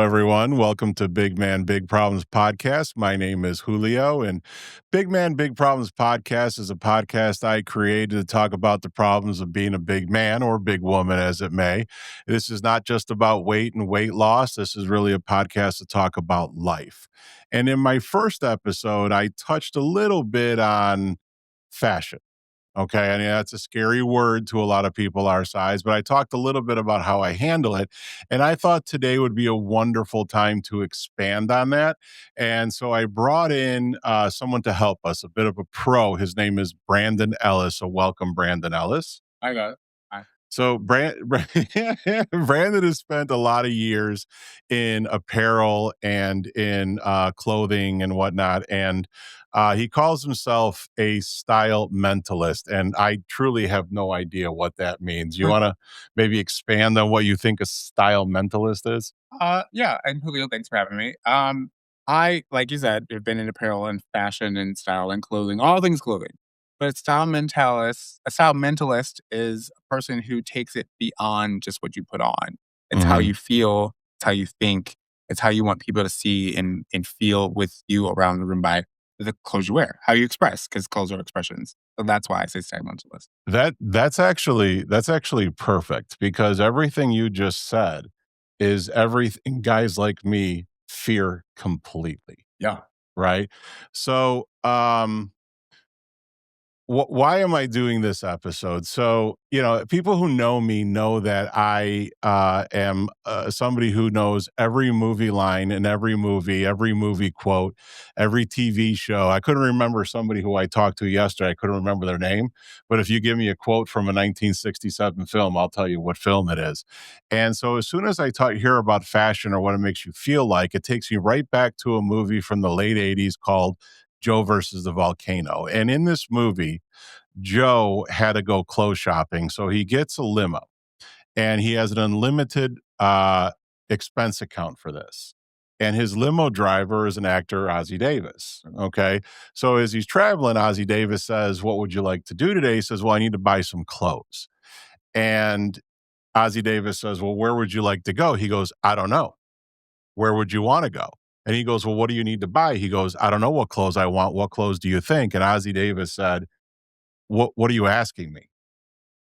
everyone. Welcome to Big Man, Big Problems podcast. My name is Julio, and Big Man, Big Problems podcast is a podcast I created to talk about the problems of being a big man or big woman, as it may. This is not just about weight and weight loss. This is really a podcast to talk about life. And in my first episode, I touched a little bit on fashion. Okay. I mean, that's a scary word to a lot of people our size, but I talked a little bit about how I handle it. And I thought today would be a wonderful time to expand on that. And so I brought in someone to help us, a bit of a pro. His name is Brandon Ellis. So welcome, Brandon Ellis. I got it. Hi. So Brandon has spent a lot of years in apparel and in clothing and whatnot, and he calls himself a style mentalist. And I truly have no idea what that means. You want to maybe expand on what you think a style mentalist is? Yeah, and Julio, thanks for having me. I, like you said, have been in apparel and fashion and style and clothing, all things clothing. But a style mentalist is a person who takes it beyond just what you put on. It's how Mhm. you feel, it's how you think, it's how you want people to see and feel with you around the room by the clothes you wear, how you express, because clothes are expressions. So that's why I say style mentalist. That's actually perfect because everything you just said is everything guys like me fear completely, Yeah. right? So, why am I doing this episode? So, people who know me know that I am somebody who knows every movie line in every movie quote, every TV show. I couldn't remember somebody who I talked to yesterday. I couldn't remember their name. But if you give me a quote from a 1967 film, I'll tell you what film it is. And so as soon as hear about fashion or what it makes you feel like, it takes me right back to a movie from the late 80s called Joe versus the Volcano. And in this movie, Joe had to go clothes shopping. So he gets a limo and he has an unlimited expense account for this. And his limo driver is an actor, Ozzie Davis. Okay. So as he's traveling, Ozzie Davis says, "What would you like to do today?" He says, "Well, I need to buy some clothes." And Ozzie Davis says, "Well, where would you like to go?" He goes, "I don't know. Where would you want to go?" And he goes, "Well, what do you need to buy?" He goes, "I don't know what clothes I want. What clothes do you think?" And Ozzie Davis said, "What are you asking me?"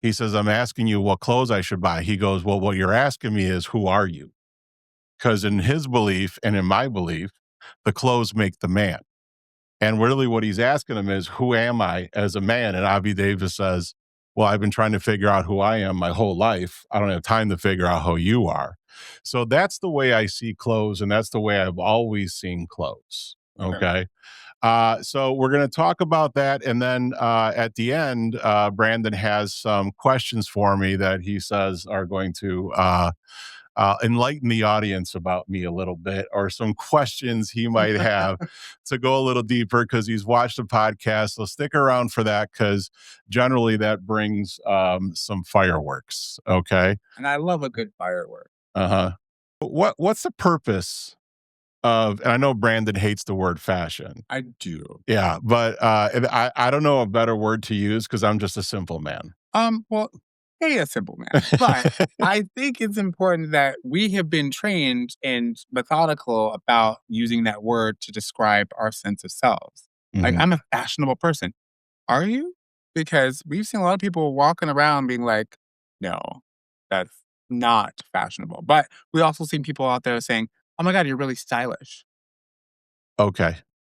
He says, "I'm asking you what clothes I should buy." He goes, "Well, what you're asking me is who are you?" Because in his belief and in my belief, the clothes make the man. And really what he's asking him is, who am I as a man? And Ozzie Davis says, "Well, I've been trying to figure out who I am my whole life. I don't have time to figure out who you are." So that's the way I see clothes, and that's the way I've always seen clothes. Okay. Okay. So we're going to talk about that. And then at the end, Brandon has some questions for me that he says are going to enlighten the audience about me a little bit, or some questions he might have to go a little deeper because he's watched the podcast. So stick around for that because generally that brings some fireworks. Okay. And I love a good firework. Uh huh. What's the purpose of? And I know Brandon hates the word fashion. I do. Yeah, but I don't know a better word to use because I'm just a simple man. Well, hey, a simple man. But I think it's important that we have been trained and methodical about using that word to describe our sense of selves. Like, Mhm. I'm a fashionable person. Are you? Because we've seen a lot of people walking around being like, no, that's not fashionable. But we also seen people out there saying, oh my God, you're really stylish. Okay.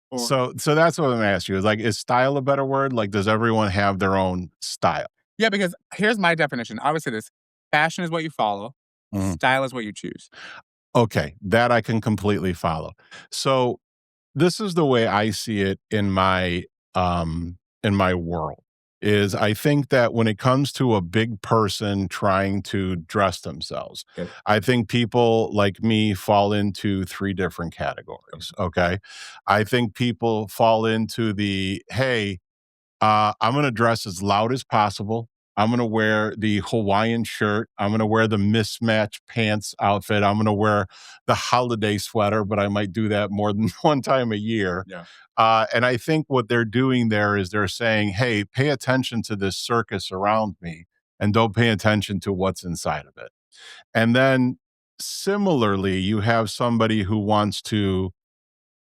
Or, So that's what I'm gonna ask you is like, is style a better word? Like, does everyone have their own style? yeah, because here's my definition. I would say this: fashion is what you follow, Mhm. style is what you choose. Okay, that I can completely follow. So this is the way I see it in my world is I think that when it comes to a big person trying to dress themselves, Okay. I think people like me fall into three different categories. Okay. I think people fall into the hey, I'm going to dress as loud as possible. I'm going to wear the Hawaiian shirt. I'm going to wear the mismatched pants outfit. I'm going to wear the holiday sweater, but I might do that more than one time a year. Yeah. And I think what they're doing there is they're saying, hey, pay attention to this circus around me and don't pay attention to what's inside of it. And then similarly, you have somebody who wants to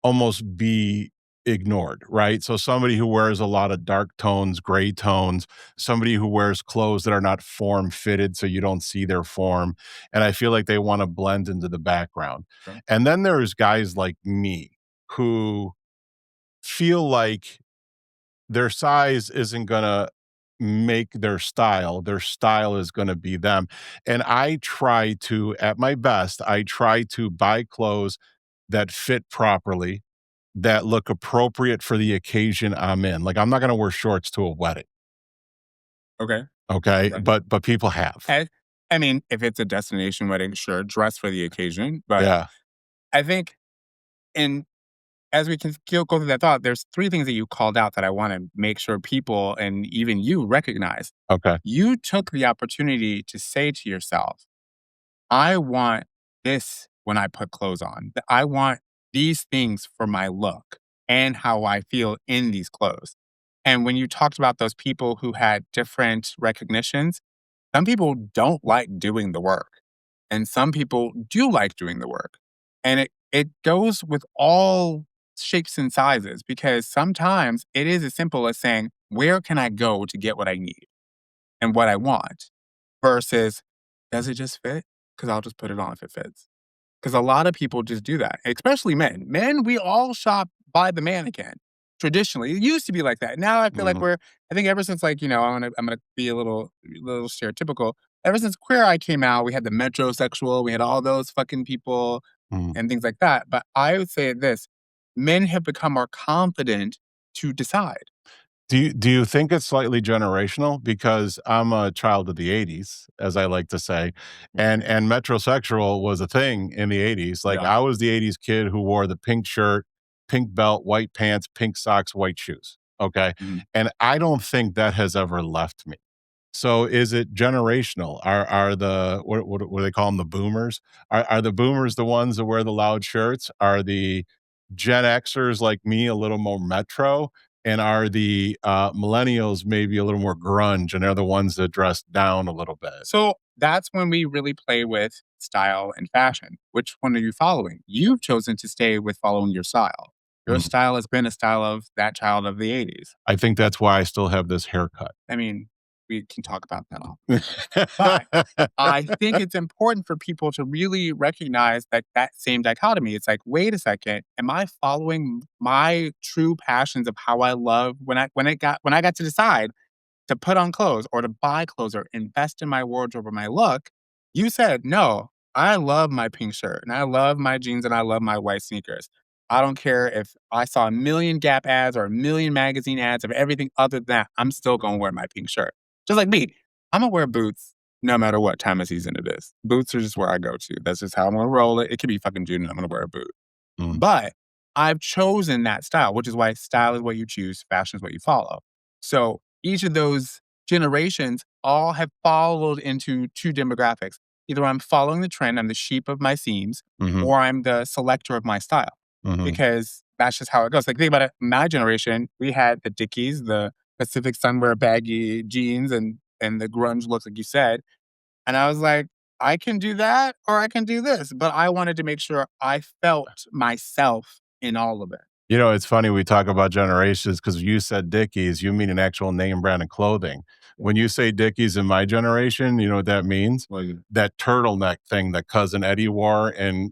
almost be ignored, right? So somebody who wears a lot of dark tones, gray tones, somebody who wears clothes that are not form fitted so you don't see their form. And I feel like they want to blend into the background. Sure. And then there's guys like me who feel like their size isn't going to make their style is going to be them. And I try to, at my best, I try to buy clothes that fit properly, that look appropriate for the occasion I'm in. Like, I'm not gonna wear shorts to a wedding, Okay. okay? Right. But people have. I, I mean, if it's a destination wedding, sure, dress for the occasion. But Yeah, I think, in as we can go through that thought, there's three things that you called out that I want to make sure people and even you recognize. okay. You took the opportunity to say to yourself, I want this when I put clothes on. I want these things for my look and how I feel in these clothes. And when you talked about those people who had different recognitions, some people don't like doing the work, and some people do like doing the work. And it goes with all shapes and sizes because sometimes it is as simple as saying, where can I go to get what I need and what I want? Versus, does it just fit? Because I'll just put it on if it fits. Because a lot of people just do that, especially men. Men, we all shop by the mannequin. Traditionally, it used to be like that. Now I feel like Mhm, we're. I think ever since I'm gonna be a little stereotypical. Ever since Queer Eye came out, we had the metrosexual, we had all those fucking people mhm. and things like that. But I would say this: men have become more confident to decide. Do you think it's slightly generational? Because I'm a child of the '80s, as I like to say, and metrosexual was a thing in the '80s. Like, Yeah. I was the '80s kid who wore the pink shirt, pink belt, white pants, pink socks, white shoes, okay? Mhm. And I don't think that has ever left me. So is it generational? Are the what do they call them? The boomers? Are the boomers the ones that wear the loud shirts? Are the Gen Xers like me a little more metro? And are the millennials maybe a little more grunge and they're the ones that dress down a little bit? So that's when we really play with style and fashion. Which one are you following? You've chosen to stay with following your style. Your Mm. style has been a style of that child of the 80s. I think that's why I still have this haircut. I mean, we can talk about that all. But I think it's important for people to really recognize that same dichotomy. It's like, wait a second, am I following my true passions of how I love when I got to decide to put on clothes or to buy clothes or invest in my wardrobe or my look, you said, no, I love my pink shirt and I love my jeans and I love my white sneakers. I don't care if I saw a million Gap ads or a million magazine ads of everything other than that. I'm still going to wear my pink shirt. Just like me, I'm going to wear boots no matter what time of season it is. Boots are just where I go to. That's just how I'm going to roll it. It could be fucking June and I'm going to wear a boot. Mm. But I've chosen that style, which is why style is what you choose, fashion is what you follow. So each of those generations all have followed into two demographics. Either I'm following the trend, I'm the sheep of my seams, Mhm, or I'm the selector of my style mhm. because that's just how it goes. Like, think about it. My generation, we had the Dickies, the Pacific Sunwear baggy jeans, and the grunge looks, like you said. And I was like, I can do that or I can do this. But I wanted to make sure I felt myself in all of it. You know, it's funny we talk about generations because you said Dickies, you mean an actual name brand of clothing. Yeah. When you say Dickies in my generation, you know what that means? Well, That turtleneck thing that cousin Eddie wore in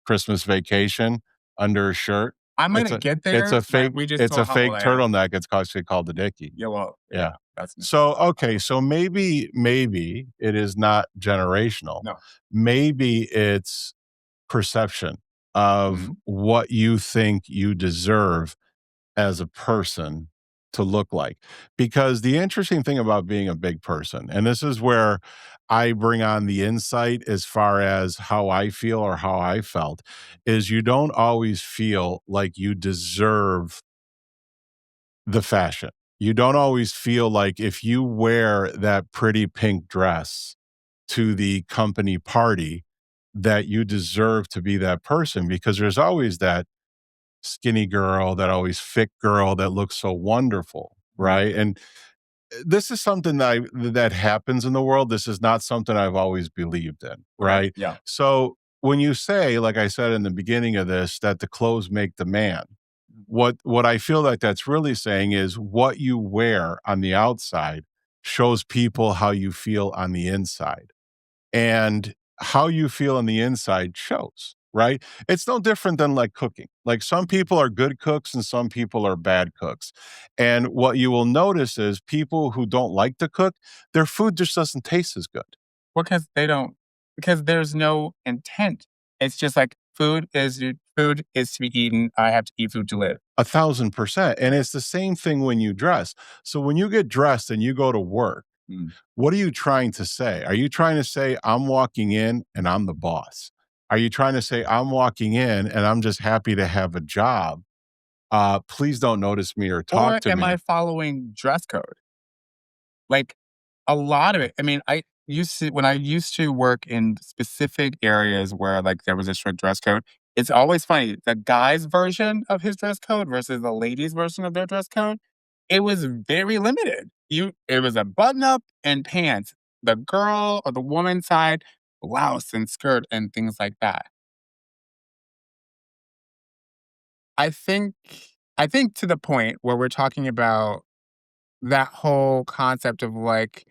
Christmas Vacation under his shirt. I'm It's gonna a get it's there, a but fake we just it's saw a how old fake I am. turtleneck. It's actually called the Dickie. Yeah, well, yeah, Yeah. that's So, okay, so maybe it is not generational. no. Maybe it's perception of Mhm. what you think you deserve as a person to look like. Because the interesting thing about being a big person, and this is where I bring on the insight as far as how I feel or how I felt, is you don't always feel like you deserve the fashion. You don't always feel like if you wear that pretty pink dress to the company party, that you deserve to be that person because there's always that skinny girl, that always fit girl that looks so wonderful, Mhm. right? And this is something that happens in the world. This is not something I've always believed in, Right. right? Yeah. So when you say, like I said in the beginning of this, that the clothes make the man, what I feel like that's really saying is what you wear on the outside shows people how you feel on the inside. And how you feel on the inside shows, right? It's no different than like cooking. Like some people are good cooks and some people are bad cooks. And what you will notice is people who don't like to cook, their food just doesn't taste as good. Because they don't because there's no intent. It's just like food is to be eaten. I have to eat food to live. 1000%. And it's the same thing when you dress. So when you get dressed and you go to work, Mm. what are you trying to say? Are you trying to say, I'm walking in and I'm the boss? Are you trying to say, I'm walking in and I'm just happy to have a job? Please don't notice me or talk Or to am I me. following dress code? Like, a lot of it I mean, I used to when I used to work in specific areas where, like, there was a strict dress code, it's always funny, the guy's version of his dress code versus the ladies' version of their dress code, it was very limited. It was a button-up and pants. The girl or the woman side, blouse and skirt and things like that. I think I think to the point where we're talking about that whole concept of, like,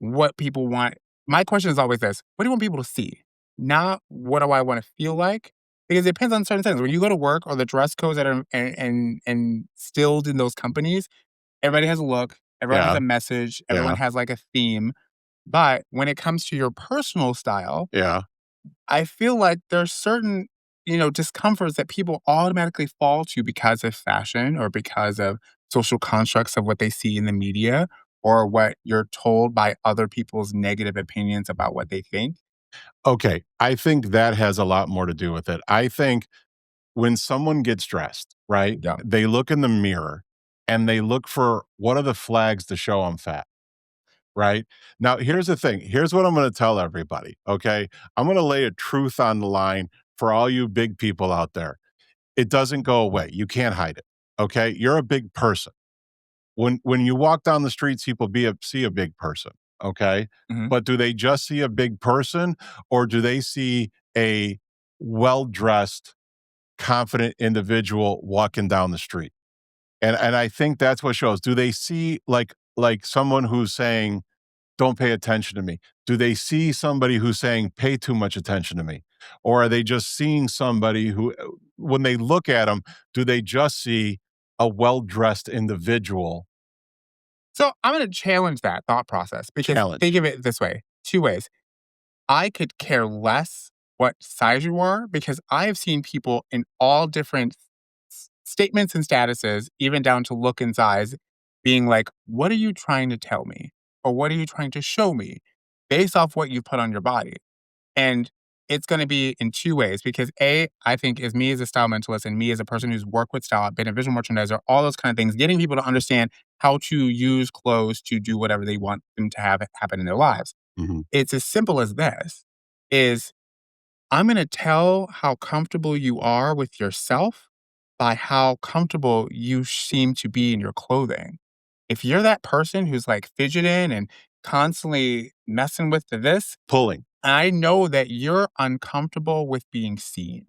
what people want my question is always this: "What do you want people to see?" Not, "What do I wanna feel like?" Because it depends on certain things. When you go to work or the dress codes that are instilled in those companies, everybody has a look, everyone has Yeah, a message, everyone yeah, has, like, a theme, but when it comes to your personal style, yeah. I feel like there's certain, discomforts that people automatically fall to because of fashion or because of social constructs of what they see in the media or what you're told by other people's negative opinions about what they think. Okay, I think that has a lot more to do with it. I think when someone gets dressed, right, Yeah. they look in the mirror and they look for what are the flags to show I'm fat, right? Now, here's the thing. Here's what I'm going to tell everybody, okay? I'm going to lay a truth on the line for all you big people out there. It doesn't go away. You can't hide it, okay? You're a big person. When you walk down the streets, people see a big person, okay? Mhm. But do they just see a big person or do they see a well-dressed, confident individual walking down the street? And I think that's what shows. Do they see like someone who's saying, "Don't pay attention to me"? Do they see somebody who's saying, "Pay too much attention to me"? Or are they just seeing somebody who, when they look at them, do they just see a well-dressed individual? So I'm going to challenge that thought process because think Challenge. of it this way two ways. I could care less what size you are because I have seen people in all different statements and statuses, even down to look and size, being like, "What are you trying to tell me? Or what are you trying to show me?" Based off what you put on your body. And it's going to be in two ways because I think as me as a style mentalist and me as a person who's worked with style, been a visual merchandiser, all those kind of things, getting people to understand how to use clothes to do whatever they want them to have happen in their lives. Mhm. It's as simple as this is I'm going to tell how comfortable you are with yourself by how comfortable you seem to be in your clothing. If you're that person who's like fidgeting and constantly messing with this, Pulling. I know that you're uncomfortable with being seen.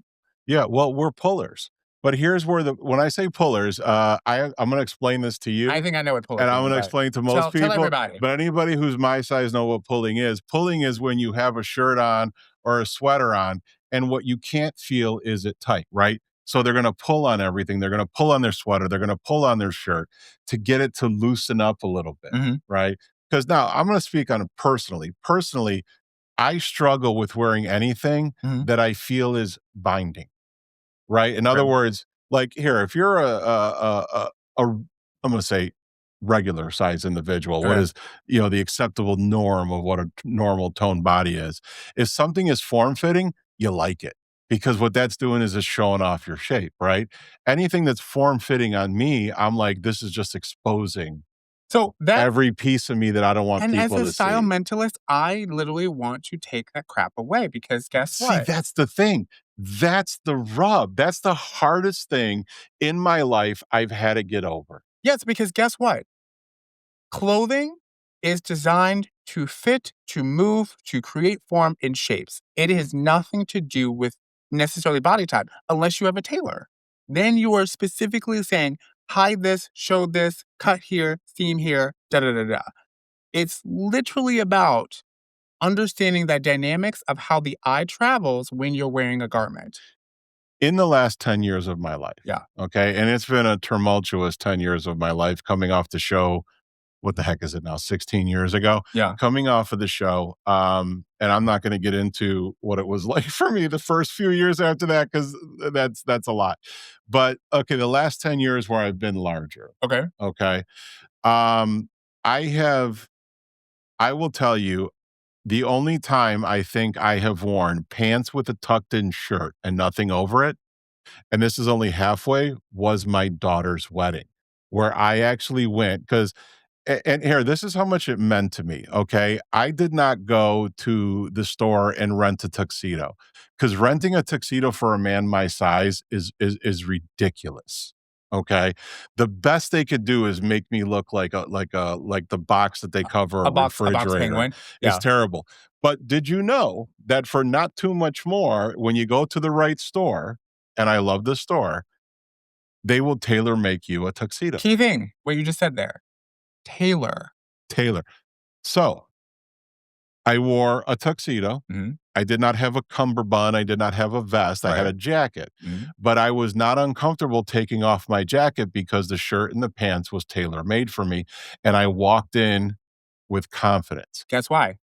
Yeah, well, we're pullers. But here's where the when I say pullers, I'm gonna explain this to I you, think I know what and pullers I'm mean, gonna but explain to most tell people, everybody. but anybody who's my size know what pulling is. Pulling is when you have a shirt on or a sweater on, and what you can't feel is it tight, right? So they're gonna pull on everything. They're gonna pull on their sweater. They're gonna pull on their shirt to get it to loosen up a little bit, Mhm, right? Because now I'm gonna speak on it personally. Personally, I struggle with wearing anything mhm. that I feel is binding. Right? In Okay, other words, like here, if you're a I'm gonna say regular size individual, what okay. is, the acceptable norm of what a normal toned body is. If something is form fitting, you like it because what that's doing is it's showing off your shape, right? Anything that's form fitting on me, I'm like, this is just exposing So that's every piece of me that I don't want and as people a to style see. mentalist, I literally want to take that crap away because guess See, what? that's the thing. That's the rub. That's the hardest thing in my life I've had to get over. Yes, because guess what? Clothing is designed to fit, to move, to create form and shapes. It has nothing to do with necessarily body type unless you have a tailor. Then you are specifically saying, hide this, show this, cut here, seam here, da da da da. It's literally about understanding the dynamics of how the eye travels when you're wearing a garment. In the last 10 years of my life, Yeah. okay, and it's been a tumultuous 10 years of my life coming off the show. What the heck is it now? 16 years ago, Yeah. coming off of the show. And I'm not going to get into what it was like for me the first few years after that, because that's a lot. But okay, the last 10 years where I've been larger. Okay. Okay. Um, I have, I will tell you, the only time I think I have worn pants with a tucked in shirt and nothing over it, and this is only halfway, was my daughter's wedding, where I actually went because and here, this is how much it meant to me, okay? I did not go to the store and rent a tuxedo, because renting a tuxedo for a man my size is ridiculous, okay? The best they could do is make me look like the box that they cover a A box refrigerator. penguin. It's Yeah. terrible. But did you know that for not too much more, when you go to the right store, and I love the store, they will tailor make you a tuxedo. Key thing, what you just said there. Tailor. Tailor. So I wore a tuxedo. Mhm. I did not have a cummerbund. I did not have a vest. I had Right. a jacket, Mhm. but I was not uncomfortable taking off my jacket because the shirt and the pants was tailor made for me. And I walked in with confidence. Guess why?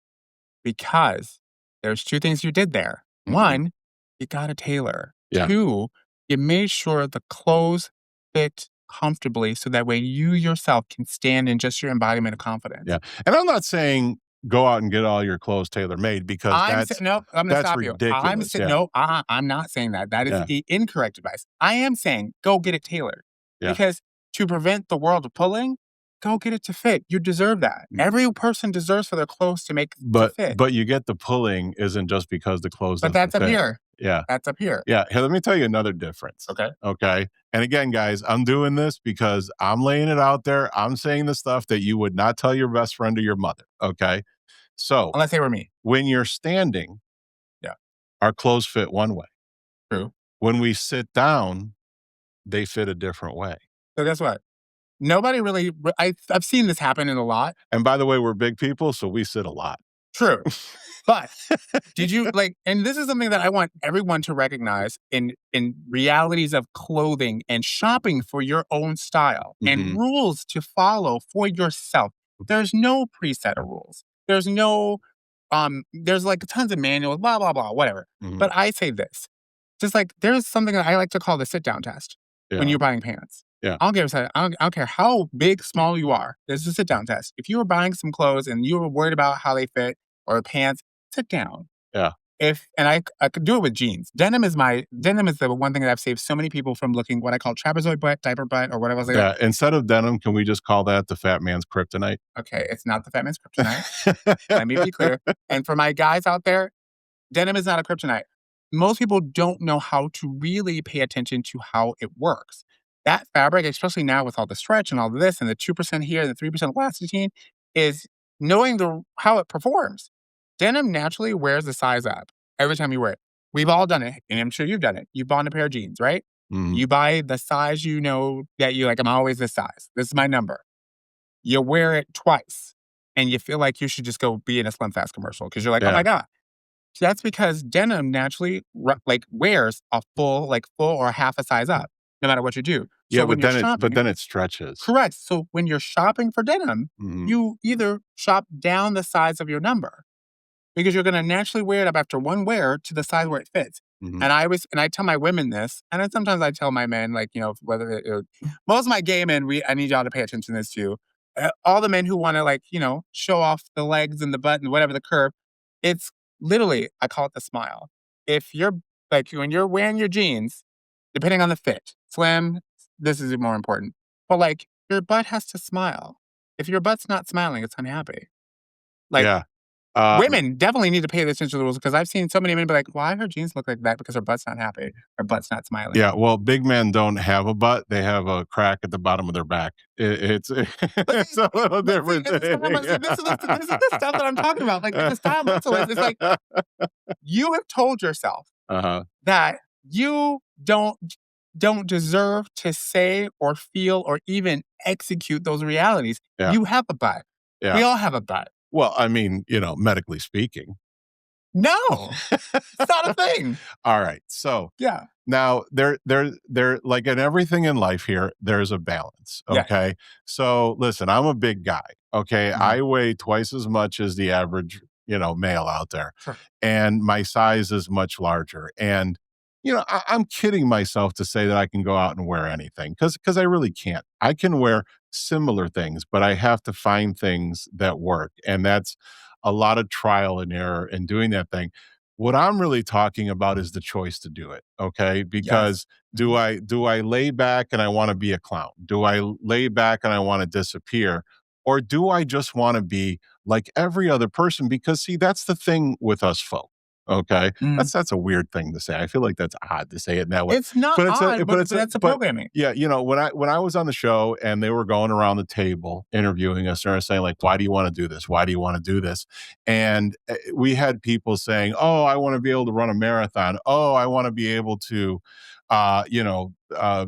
Because there's 2 things you did there. Mhm. 1, you got a tailor. Yeah. 2, you made sure the clothes fit comfortably so that way you yourself can stand in just your embodiment of confidence. Yeah. And I'm not saying go out and get all your clothes tailor made, because I'm sa no, I'm gonna that's stop you. ridiculous. Yeah. No, I'm not saying that. That is Yeah. incorrect advice. I am saying go get it tailored Yeah. because to prevent the world of pulling, go get it to fit. You deserve that. Every person deserves for their clothes to fit. But you get the pulling isn't just because the clothes But doesn't that's up fit. here. Yeah. That's up here. Yeah. Here, let me tell you another difference. Okay. Okay. And again, guys, I'm doing this because I'm laying it out there. I'm saying the stuff that you would not tell your best friend or your mother. Okay. So Unless they were me. when you're standing, Yeah, our clothes fit one way. true. When we sit down, they fit a different way. So guess what? Nobody really I've seen this happen in a lot. And by the way, we're big people, so we sit a lot. True. But did you like and this is something that I want everyone to recognize in realities of clothing and shopping for your own style and Mhm. rules to follow for yourself. There's no preset of rules. There's like tons of manuals, blah blah blah, whatever. Mhm. But I say this. Just like there's something that I like to call the sit down test when Yeah. you're buying pants. Yeah. I don't care how big, small you are. There's a sit down test. If you were buying some clothes and you were worried about how they fit or pants, sit down. Yeah. If and I could do it with jeans. Denim is the one thing that I've saved so many people from looking what I call trapezoid butt, diaper butt, or whatever else like that. Yeah. Instead of denim, can we just call that the fat man's kryptonite? Okay, it's not the fat man's kryptonite. Let me be clear. And for my guys out there, denim is not a kryptonite. Most people don't know how to really pay attention to how it works. That fabric, especially now with all the stretch and all of this and the 2% here and the 3% elasticity, is knowing how it performs. Denim naturally wears the size up every time you wear it. We've all done it, and I'm sure you've done it. You bought a pair of jeans, right? Mhm. You buy the size you know that you like, I'm always this size. This is my number. You wear it twice, and you feel like you should just go be in a Slim Fast commercial because you're like, oh Yeah. my God, so that's because denim naturally wears a full or half a size up, no matter what you do. Yeah, So when you're but shopping, then it stretches. correct. So when you're shopping for denim, Mhm. you either shop down the size of your number because you're going to naturally wear it up after one wear to the size where it fits. Mhm. And I tell my women this, and then sometimes I tell my men, like, most of my gay men, I need y'all to pay attention to this too. All the men who want to show off the legs and the butt and whatever the curve, it's literally, I call it the smile. If you're when you're wearing your jeans, depending on the fit, slim, this is more important. But your butt has to smile. If your butt's not smiling, it's unhappy. Like Yeah. Um, Women definitely need to pay attention to the rules because I've seen so many women be like, "Why her jeans look like that?" Because her butt's not happy, her butt's not smiling. yeah, well, big men don't have a butt, they have a crack at the bottom of their back. It's But it's a little see, different it's the style, see, this is the stuff that I'm talking about. Like with the style mentalist, it's like thing. you have told yourself Uh-huh. that you don't deserve to say or feel or even execute those realities. Yeah, You have a butt. yeah. We all have a butt. Well, I mean, medically speaking. No, it's not a thing. All right. So Yeah. now there like in everything in life here, there's a balance. Yes. Okay. So listen, I'm a big guy. Okay. Mhm. I weigh twice as much as the average, male out there. Sure. And my size is much larger. And I'm kidding myself to say that I can go out and wear anything because I really can't. I can wear similar things, but I have to find things that work. And that's a lot of trial and error in doing that thing. What I'm really talking about is the choice to do it, okay? Yes. Because do Mhm. I lay back and I want to be a clown? Do I lay back and I want to disappear? Or do I just want to be like every other person? Because see, that's the thing with us folk. Okay. Mm. That's a weird thing to say. I feel like that's odd to say it in that way. It's not But it's a odd, but but it's a that's the but programming. yeah, when I was on the show and they were going around the table interviewing us, and they were saying like, "Why do you want to do this? Why do you want to do this?" And we had people saying, "Oh, I want to be able to run a marathon. Oh, I want to be able to, uh, you know, uh,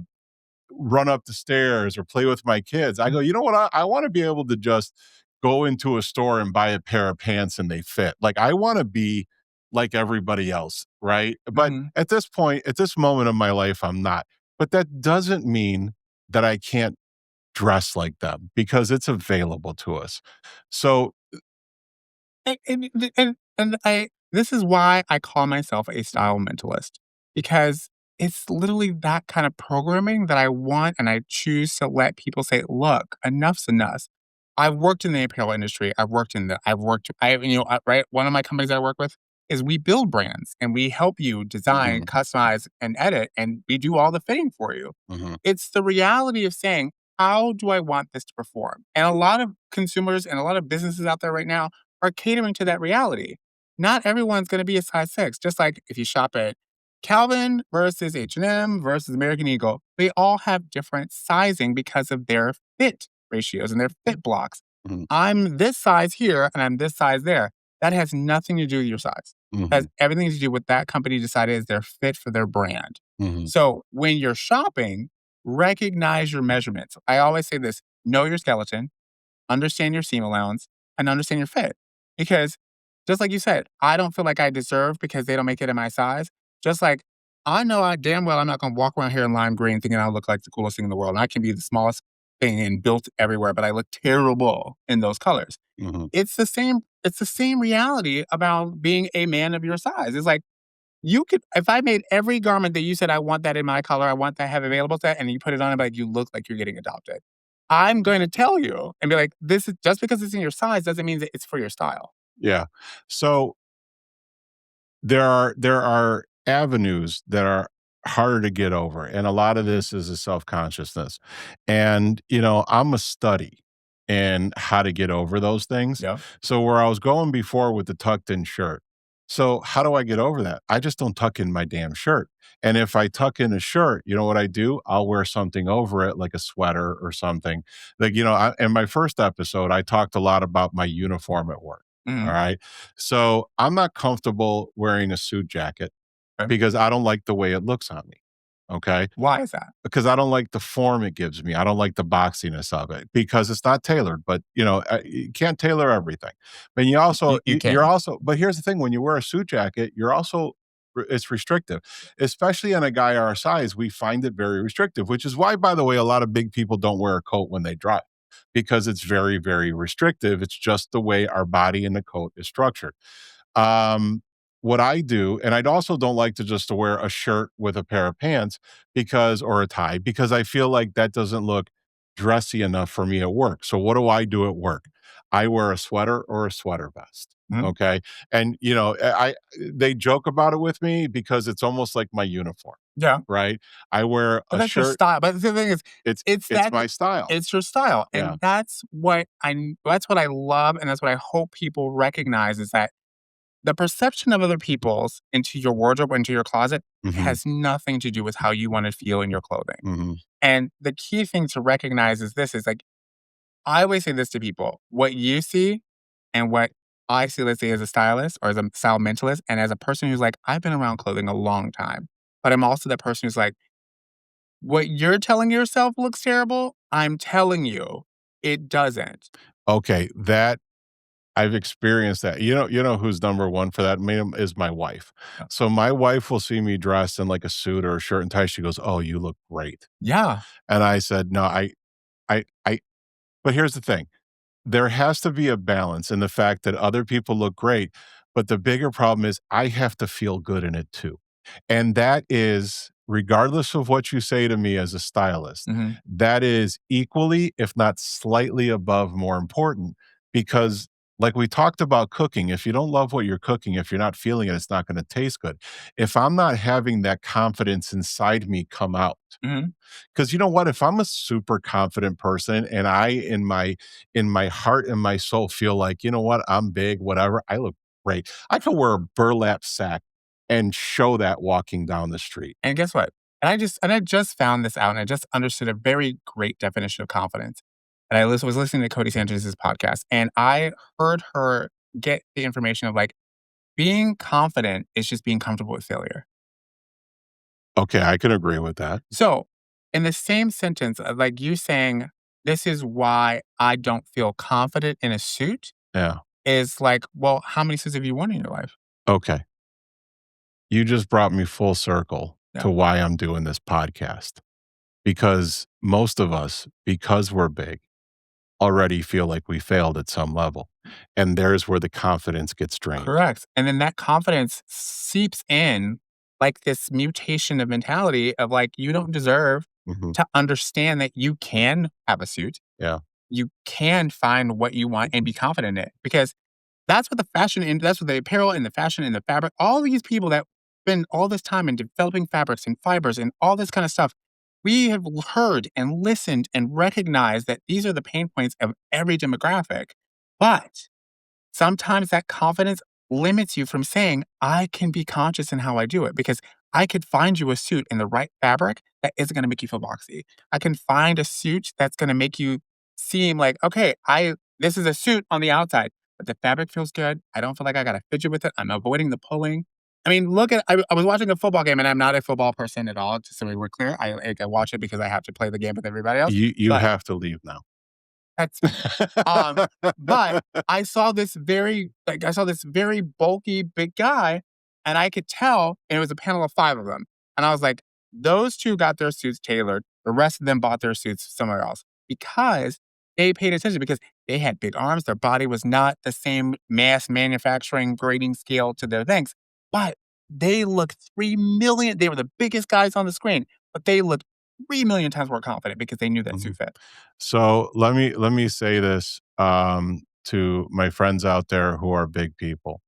run up the stairs or play with my kids." I go, you know what? I want to be able to just go into a store and buy a pair of pants and they fit. Like I want to be like everybody else, right? But Mhm. at this point, at this moment of my life, I'm not. But that doesn't mean that I can't dress like them because it's available to us. So, And I this is why I call myself a style mentalist, because it's literally that kind of programming that I want, and I choose to let people say, "Look, enough's enough." I've worked in the apparel industry. I've worked right? One of my companies I work with is we build brands, and we help you design, mhm, customize, and edit, and we do all the fitting for you. mhm, It's the reality of saying, "How do I want this to perform?" And a lot of consumers and a lot of businesses out there right now are catering to that reality. Not everyone's going to be a size 6. Just like if you shop at Calvin versus H&M versus American Eagle, they all have different sizing because of their fit ratios and their fit blocks. mhm, I'm this size here and I'm this size there. That has nothing to do with your size. It has mhm, everything to do with that company decided is their fit for their brand. mhm, So when you're shopping, recognize your measurements. I always say this: know your skeleton, understand your seam allowance, and understand your fit. Because just like you said, I don't feel like I deserve because they don't make it in my size. Just like I know I damn well I'm not going to walk around here in lime green thinking I look like the coolest thing in the world. And I can be the smallest thing and built everywhere, but I look terrible in those colors. mhm. It's the same reality about being a man of your size. It's like you could, if I made every garment that you said, I want that in my color, I want that, have available to that, and you put it on, and be like, you look like you're getting adopted. I'm going to tell you and be like, this is just because it's in your size doesn't mean that it's for your style. Yeah. So there are avenues that are harder to get over, and a lot of this is a self-consciousness. And, I'm a study in how to get over those things. Yeah. So where I was going before with the tucked in shirt. So how do I get over that? I just don't tuck in my damn shirt. And if I tuck in a shirt, you know what I do? I'll wear something over it like a sweater or something. Like, in my first episode, I talked a lot about my uniform at work. All Mhm. right. So I'm not comfortable wearing a suit jacket Okay. because I don't like the way it looks on me. Okay. Why is that? Because I don't like the form it gives me. I don't like the boxiness of it because it's not tailored. But you can't tailor everything. But You you're can. also. But here's the thing: when you wear a suit jacket, you're also it's restrictive, especially on a guy our size. We find it very restrictive, which is why, by the way, a lot of big people don't wear a coat when they drive because it's very, very restrictive. It's just the way our body and the coat is structured. Um, what I do, and I'd also don't like to just to wear a shirt with a pair of pants or a tie because I feel like that doesn't look dressy enough for me at work. So what do I do at work? I wear a sweater or a sweater vest. Mhm. Okay. And, they joke about it with me because it's almost like my uniform, Yeah. right? I wear But a that's your shirt. style. But the thing is, It's, it's it's that my style. it's your style, Yeah. and that's what I love, and that's what I hope people recognize is that the perception of other people's into your wardrobe, into your closet, Hmm. has nothing to do with how you want to feel in your clothing. Hmm. And the key thing to recognize is this: is like I always say this to people: what you see and what I see, let's say, as a stylist or as a style mentalist, and as a person who's like, I've been around clothing a long time, but I'm also that person who's like, what you're telling yourself looks terrible, I'm telling you, it doesn't. Okay. That I've experienced that. You know who's number 1 for that meme is my wife. Yeah. So my wife will see me dressed in like a suit or a shirt and tie. She goes, "Oh, you look great." Yeah. And I said, "No, I." But here's the thing: there has to be a balance in the fact that other people look great, but the bigger problem is I have to feel good in it too. And that is, regardless of what you say to me as a stylist, Mhm. that is equally, if not slightly above, more important because, like we talked about cooking, if you don't love what you're cooking, if you're not feeling it, it's not going to taste good. If I'm not having that confidence inside me come out, Mhm. because you know what? If I'm a super confident person and I in my heart and my soul feel like, you know what, I'm big, whatever, I look great. I could wear a burlap sack and show that walking down the street. And guess what? And I just found this out, and I just understood a very great definition of confidence. And was listening to Cody Sanchez's podcast, and I heard her get the information of like being confident is just being comfortable with failure. Okay, I can agree with that. So, in the same sentence of like you saying, this is why I don't feel confident in a suit, Yeah. is like, well, how many suits have you worn in your life? Okay. You just brought me full circle Yeah. to why I'm doing this podcast because most of us, because we're big, already feel like we failed at some level. And there's where the confidence gets drained. Correct. And then that confidence seeps in like this mutation of mentality of like, you don't deserve Mhm. to understand that you can have a suit. Yeah. You can find what you want and be confident in it because that's what the fashion and that's what the apparel and the fashion and the fabric, all these people that spend all this time in developing fabrics and fibers and all this kind of stuff. We have heard and listened and recognized that these are the pain points of every demographic. But sometimes that confidence limits you from saying, I can be conscious in how I do it because I could find you a suit in the right fabric that isn't going to make you feel boxy. I can find a suit that's going to make you seem like, okay, this is a suit on the outside, but the fabric feels good. I don't feel like I got to fidget with it. I'm avoiding the pulling. I mean, I was watching a football game and I'm not a football person at all, just so we were clear. I watch it because I have to play the game with everybody else. You But have to leave now. that's fine. Um, but I saw this very bulky big guy, and I could tell, and it was a panel of 5 of them. And I was like, those 2 got their suits tailored. The rest of them bought their suits somewhere else because they paid attention because they had big arms. Their body was not the same mass manufacturing grading scale to their things, but they looked 3,000,000. They were the biggest guys on the screen, but they looked 3,000,000 times more confident because they knew that suit Mhm. fit. So let me say this to my friends out there who are big people.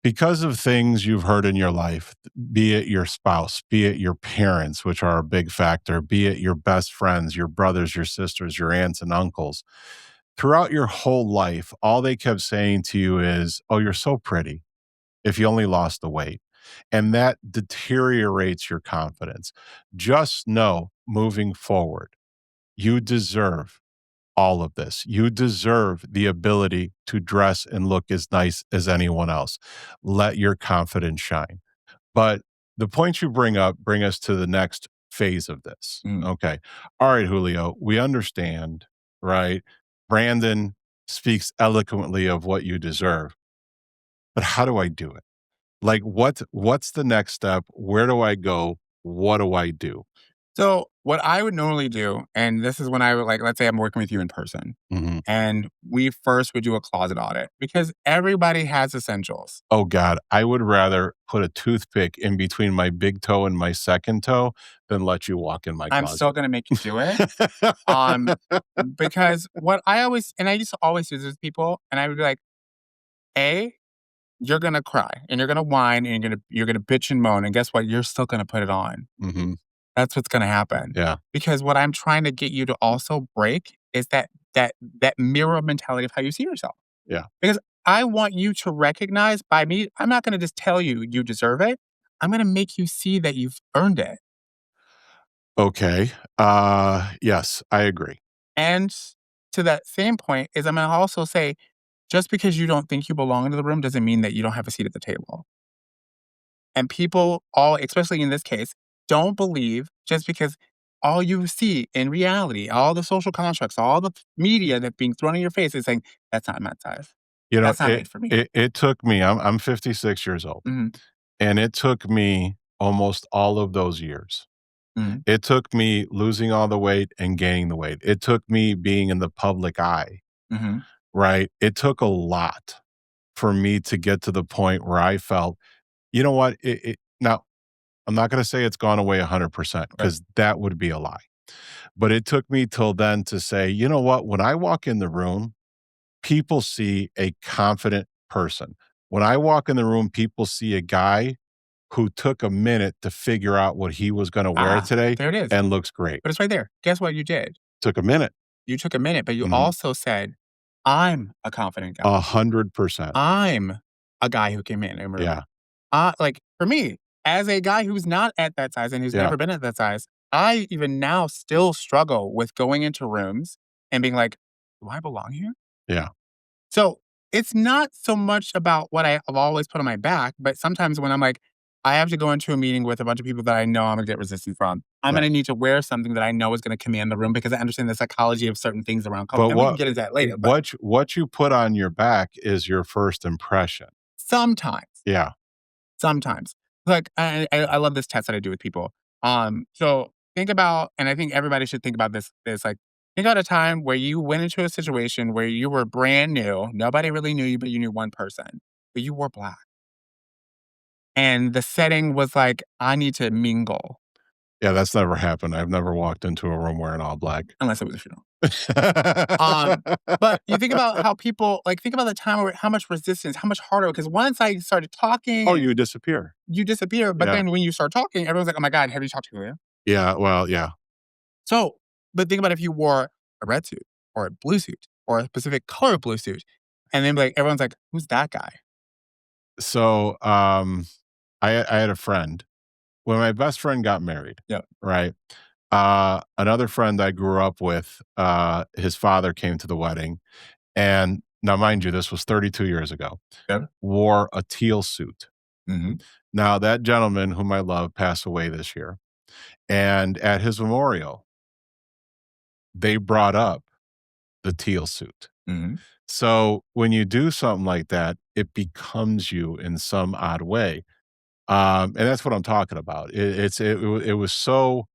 Because of things you've heard in your life, be it your spouse, be it your parents, which are a big factor, be it your best friends, your brothers, your sisters, your aunts and uncles, throughout your whole life, all they kept saying to you is, "Oh, you're so pretty if you only lost the weight." And that deteriorates your confidence. Just know moving forward, you deserve all of this. You deserve the ability to dress and look as nice as anyone else. Let your confidence shine. But the points you bring up bring us to the next phase of this. Mm. Okay. All right, Julio, we understand, right? Brandon speaks eloquently of what you deserve, but how do I do it? Like what's the next step? Where do I go? What do I do? So what I would normally do, and this is when I would like, let's say I'm working with you in person, Mhm. and we first would do a closet audit because everybody has essentials. Oh god, I would rather put a toothpick in between my big toe and my second toe than let you walk in my I'm still closet. gonna make you do it. Um, because what I always and I used to always do this with people, and I would be like, A, you're gonna cry and you're gonna whine and you're gonna bitch and moan, and guess what? You're still gonna put it on. Mhm. That's what's gonna happen. Yeah, Because what I'm trying to get you to also break is that mirror mentality of how you see yourself. yeah. Because I want you to recognize by me, I'm not gonna just tell you you deserve it. I'm gonna make you see that you've earned it. Okay. Yes, I agree. And to that same point is I'm gonna also say, just because you don't think you belong in the room doesn't mean that you don't have a seat at the table. And people all, especially in this case, don't believe just because all you see in reality, all the social constructs, all the media that's being thrown in your face is saying, that's not my size. You know, That's not made for me. it took me I'm 56 years old, Mhm, and it took me almost all of those years. mhm, It took me losing all the weight and gaining the weight. It took me being in the public eye, mhm. right? It took a lot for me to get to the point where I felt, you know what? Now, I'm not gonna say it's gone away 100% Right. because that would be a lie. But it took me till then to say, you know what? When I walk in the room, people see a confident person. When I walk in the room, people see a guy who took a minute to figure out what he was gonna wear Ah, today there it is. and looks great. But it's right there. Guess what you did? Took a minute. You took a minute, but you Mhm. also said, I'm a confident guy. 100%. I'm a guy who can man a room. Yeah, Like for me, as a guy who's not at that size and who's yeah, never been at that size, I even now still struggle with going into rooms and being like, do I belong here? yeah, So it's not so much about what I've always put on my back, but sometimes when I'm like, I have to go into a meeting with a bunch of people that I know I'm gonna get resistance from. I'm yeah. gonna need to wear something that I know is gonna command the room because I understand the psychology of certain things around color. But And we can get into that later, but what you put on your back is your first impression. sometimes Yeah. sometimes. Like, I love this test that I do with people. So think about, and I think everybody should think about this, like, think about a time where you went into a situation where you were brand new, nobody really knew you, but you knew one person, but you wore black. And the setting was like, I need to mingle, Yeah, that's never happened. I've never walked into a room wearing all black. unless it was a funeral. Um, but you think about how people like think about the time where how much resistance, how much harder, because once I started talking Oh, and you disappear. you disappear, but Yeah. then when you start talking, everyone's like, oh my God, have you talked to Julio? Yeah, well, yeah. So, but think about if you wore a red suit or a blue suit or a specific color of blue suit, and then like everyone's like, "Who's that guy?" So, I had a friend when my best friend got married, Yeah. right? Another friend I grew up with, his father came to the wedding, and now mind you, this was 32 years ago, Yeah. wore a teal suit. Mhm. Now that gentleman whom I love passed away this year, and at his memorial, they brought up the teal suit. Mhm. So when you do something like that, it becomes you in some odd way. And that's what I'm talking about. It was so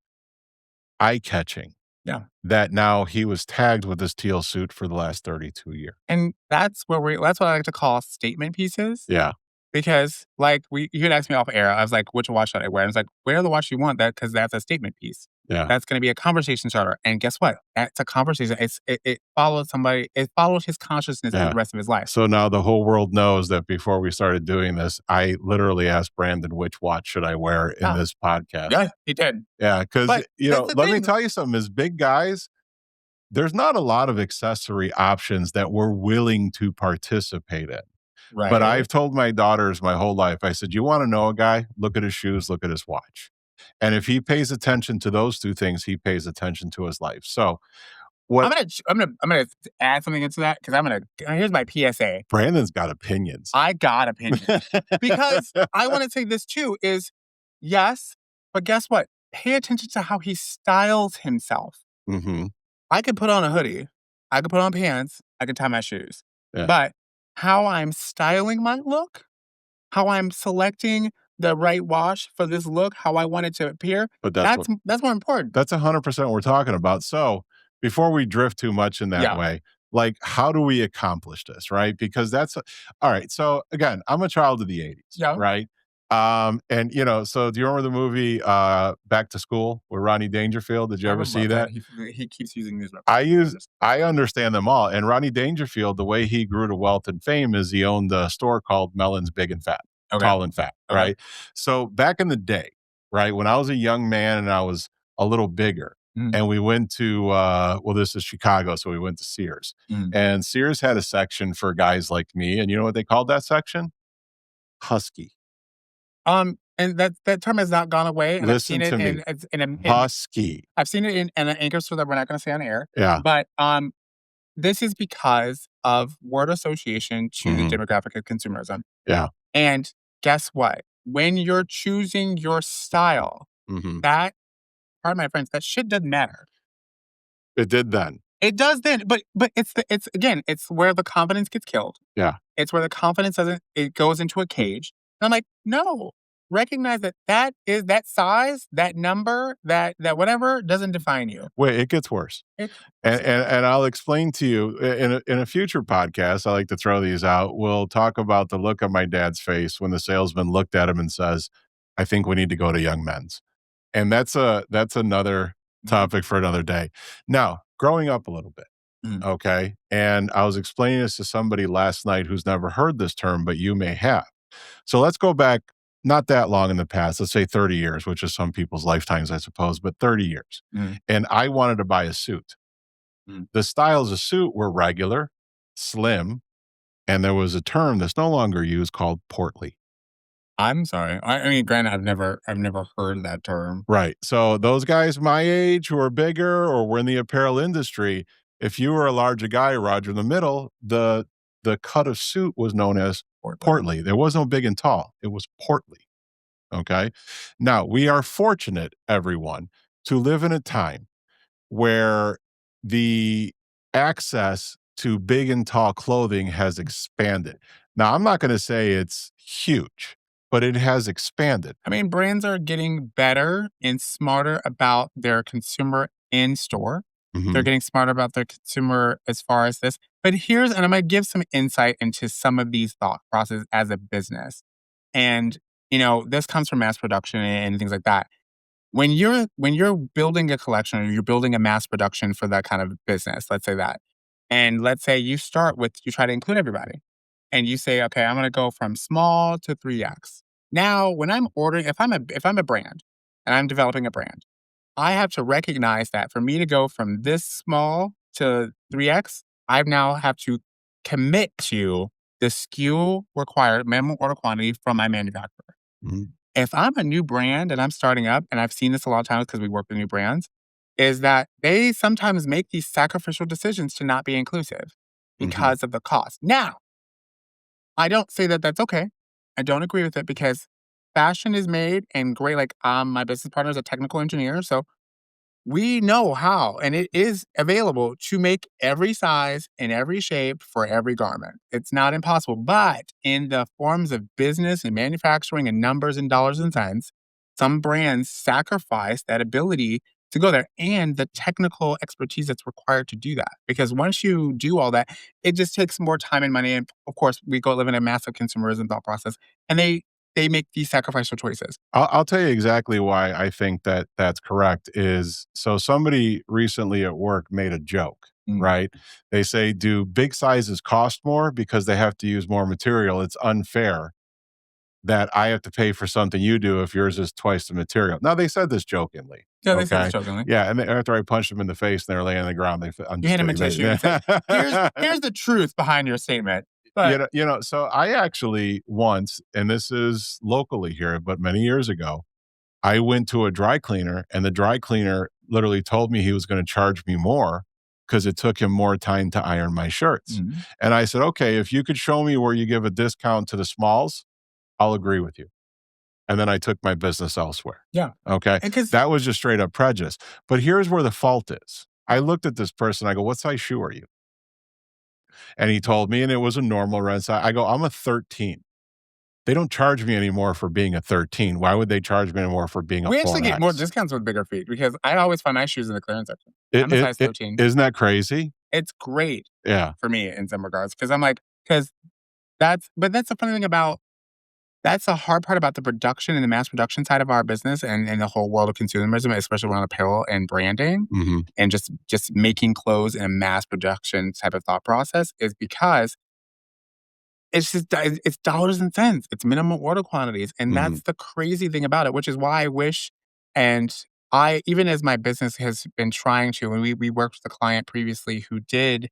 eye-catching Yeah. that now he was tagged with this teal suit for the last 32 years. And that's what I like to call statement pieces. Yeah, Because, like, you had asked me off air, I was like, "Which watch should I wear?" And I was like, "Wear the watch you want, that because that's a statement piece. yeah, That's gonna be a conversation starter." And guess what? That's a conversation. It follows somebody it follows his consciousness through yeah. the rest of his life. So now the whole world knows that before we started doing this, I literally asked Brandon, which watch should I wear in Yeah. this podcast? Yeah, he did. Yeah, because, But that's the let me thing. tell you something, as big guys, there's not a lot of accessory options that we're willing to participate in. But Right. I've told my daughters my whole life, I said, "You wanna know a guy? Look at his shoes, look at his watch." And if he pays attention to those 2 things, he pays attention to his life. So, what I'm gonna add something into that because here's my PSA. Brandon's got opinions. I got opinions. Because I wanna say this too is, yes, but guess what? Pay attention to how he styles himself. Mhm. I could put on a hoodie, I could put on pants, I could tie my shoes. Yeah. But how I'm styling my look, how I'm selecting the right wash for this look, how I want it to appear. But that's what That's more important. that's 100% what we're talking about. So before we drift too much in that Yeah. way, like, how do we accomplish this, right? Because all right. So again, I'm a child of the 80s, Yeah. right? And so do you remember the movie Back to School with Ronnie Dangerfield? Did you I ever would see love that. that? He keeps using these references. I understand them all. And Ronnie Dangerfield, the way he grew to wealth and fame is he owned a store called Melon's Big and Fat, Okay. Tall and Fat, Okay. right? So back in the day, right, when I was a young man and I was a little bigger, Mm, and we went to this is Chicago, so we went to Sears. mm. And Sears had a section for guys like me, and you know what they called that section? Husky. And that term has not gone away, and I've Listen seen it to me. in Husky. I've seen it in an anchor store that we're not gonna say on air. Yeah. But, this is because of word association to the Mhm. demographic of consumerism. Yeah. And guess what? When you're choosing your style, Mhm. that pardon my friends, that shit doesn't matter. It did then. It does then, but it's again, it's where the confidence gets killed. Yeah. It's where the confidence doesn't it goes into a cage. And I'm like, "No. Recognize that that size, that number, that whatever doesn't define you." Wait, it gets worse. It And I'll explain to you in a future podcast. I like to throw these out. We'll talk about the look on my dad's face when the salesman looked at him and says, "I think we need to go to Young Men's." And that's another Mhm, topic for another day. Now, growing up a little bit, mhm, okay, and I was explaining this to somebody last night who's never heard this term, but you may have. So let's go back not that long in the past, let's say 30 years, which is some people's lifetimes, I suppose, but 30 years. mhm, And I wanted to buy a suit. mhm. The styles of suit were regular, slim, and there was a term that's no longer used called portly. I'm sorry. I mean, granted, I've never heard that term. Right. So those guys my age who are bigger or were in the apparel industry, if you were a larger guy, Roger in the middle, the cut of suit was known as Portland. portly. There was no big and tall. It was portly. Okay. Now we are fortunate, everyone, to live in a time where the access to big and tall clothing has expanded. Now, I'm not going to say it's huge, but it has expanded. I mean, brands are getting better and smarter about their consumer in store. They're Mhm, getting smarter about their consumer as far as this. But I'm going to give some insight into some of these thought processes as a business. And, this comes from mass production and things like that. When you're building a collection or you're building a mass production for that kind of business, let's say that, and let's say you try to include everybody, and you say, okay, I'm going to go from small to 3x. Now, when I'm ordering, if I'm a brand and I'm developing a brand, I have to recognize that for me to go from this small to 3x, I now have to commit to the SKU required minimum order quantity from my manufacturer. mhm, If I'm a new brand and I'm starting up, and I've seen this a lot of times because we work with new brands, is that they sometimes make these sacrificial decisions to not be inclusive mhm, because of the cost. Now, I don't say that that's okay. I don't agree with it because fashion is made and great. Like, my business partner is a technical engineer, so we know how, and it is available to make every size and every shape for every garment. It's not impossible, but in the forms of business and manufacturing and numbers and dollars and cents, some brands sacrifice that ability to go there and the technical expertise that's required to do that. Because once you do all that, it just takes more time and money. And of course, we go live in a massive consumerism thought process, and they make these sacrificial choices. I'll tell you exactly why I think that that's correct is so somebody recently at work made a joke, Mm. right? They say, "Do big sizes cost more because they have to use more material? It's unfair that I have to pay for something you do if yours is twice the material." Now, they said this jokingly, Yeah, they said this okay? jokingly. Yeah, and then after I punched them in the face and they were laying on the ground, I'm You just hand him a kidding. tissue and say, here's the truth behind your statement. But So I actually once, and this is locally here, but many years ago, I went to a dry cleaner and the dry cleaner literally told me he was going to charge me more because it took him more time to iron my shirts. Mhm. And I said, okay, if you could show me where you give a discount to the smalls, I'll agree with you. And then I took my business elsewhere. Yeah. Okay. And because That was just straight up prejudice. But here's where the fault is. I looked at this person. I go, what size shoe are you? And he told me, and it was a normal run size. I go, I'm a 13. They don't charge me anymore for being a 13. Why would they charge me anymore for being a We actually get more 4X? discounts with bigger feet because I always find my shoes in the clearance section. I'm a size It 13. isn't that crazy? It's great Yeah. for me in some regards because I'm like, because that's the funny thing about that's the hard part about the production and the mass production side of our business and the whole world of consumerism, especially around apparel and branding Mhm, and just making clothes in a mass production type of thought process is because it's just it's dollars and cents. It's minimum order quantities, and mhm, that's the crazy thing about it, which is why I wish and I even as my business has been trying to, and we worked with a client previously who did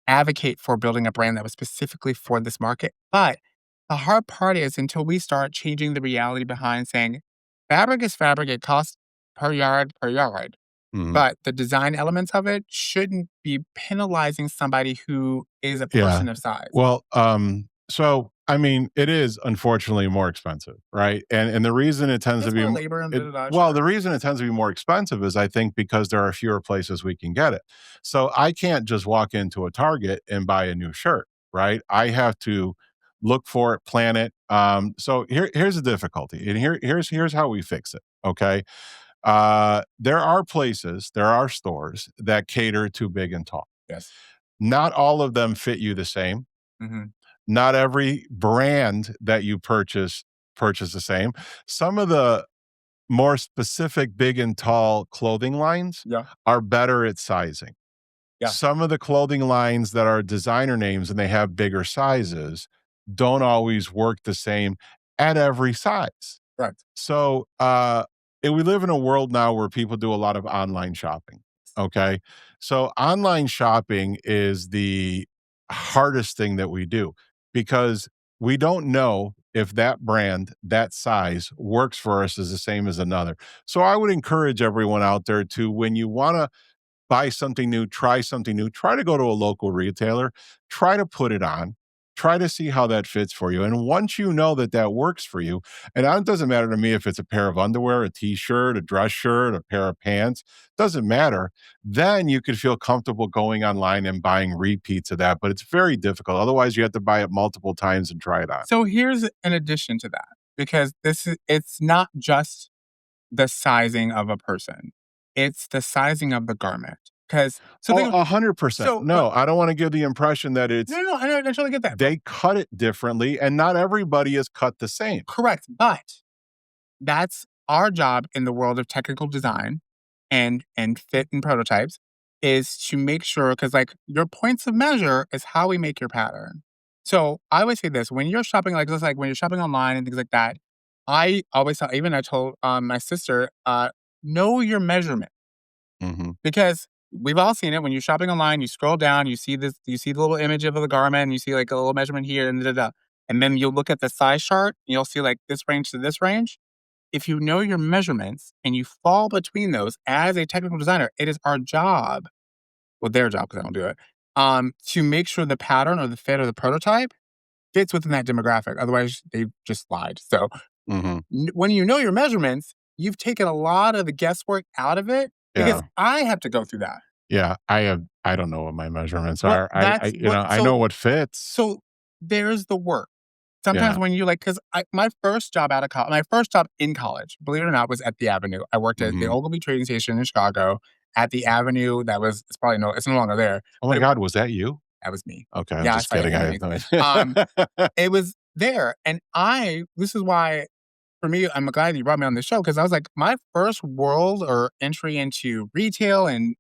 advocate for building a brand that was specifically for this market. But the hard part is until we start changing the reality behind saying fabric is fabric, it costs per yard. mhm. But the design elements of it shouldn't be penalizing somebody who is a Yeah. person of size. Well, so I mean, it is unfortunately more expensive, right? And the reason it tends to It's be more labor and da it da da, well, the sure. reason it tends to be more expensive is I think because there are fewer places we can get it. So I can't just walk into a Target and buy a new shirt, right? I have to look for it, plan it. So here's the difficulty, and here's how we fix it. Okay, there are places, there are stores that cater to big and tall. Yes. Not all of them fit you the same. Mhm. Not every brand that you purchase the same. Some of the more specific big and tall clothing lines Yeah. are better at sizing. Yeah. Some of the clothing lines that are designer names and they have bigger sizes don't always work the same at every size. Correct. So, and we live in a world now where people do a lot of online shopping. Okay. So, online shopping is the hardest thing that we do because we don't know if that brand, that size works for us is the same as another. So, I would encourage everyone out there to, when you want to buy something new, try something new, try to go to a local retailer, try to put it on, try to see how that fits for you. And once you know that that works for you, and it doesn't matter to me if it's a pair of underwear, a t-shirt, a dress shirt, a pair of pants, doesn't matter. Then you could feel comfortable going online and buying repeats of that, but it's very difficult. Otherwise, you have to buy it multiple times and try it on. So here's an addition to that, because it's not just the sizing of a person. It's the sizing of the garment. Because so Oh, think 100%. so but No, I don't want to give the impression that no, it's no, no, I totally get that. But they cut it differently and not everybody is cut the same. correct. But that's our job in the world of technical design and fit and prototypes is to make sure because like your points of measure is how we make your pattern. So I always say this when you're shopping, like just like when you're shopping online and things like that, I always tell even I told my sister, know your measurement Mhm. because we've all seen it when you're shopping online, you scroll down, you see this, you see the little image of the garment, and you see like a little measurement here and da da da. And then you'll look at the size chart, and you'll see like this range to this range if you know your measurements and you fall between those as a technical designer, it is our job, well, their job because I don't do it, to make sure the pattern or the fit or the prototype fits within that demographic. Otherwise, they've just lied. So Mhm. when you know your measurements, you've taken a lot of the guesswork out of it because Yeah. I have to go through that. Yeah. I don't know what my measurements Well, are. I that's you what. know, I know what fits. So there's the work. Sometimes Yeah. when you like, because my first job out of college, my first job in college, believe it or not, was at the Avenue. I worked at the Mhm. Ogilvy train station in Chicago at the Avenue. It's probably no, it's no longer there, Oh my but god, was that you? that was me. Okay, I'm Yeah, I just saw your kidding. I hand have underneath. no Um, idea. it was there, and this is why for me, I'm glad you brought me on the show because I was like, my first world or entry into retail and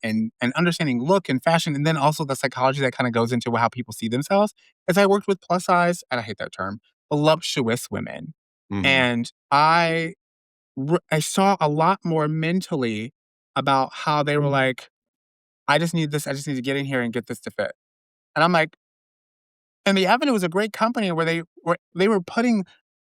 understanding look and fashion, and then also the psychology that kind of goes into how people see themselves, is I worked with plus size, and I hate that term, voluptuous women, Mhm. and I saw a lot more mentally about how they were like, I just need this, I just need to get in here and get this to fit, and I'm like, and the Avenue was a great company where they were putting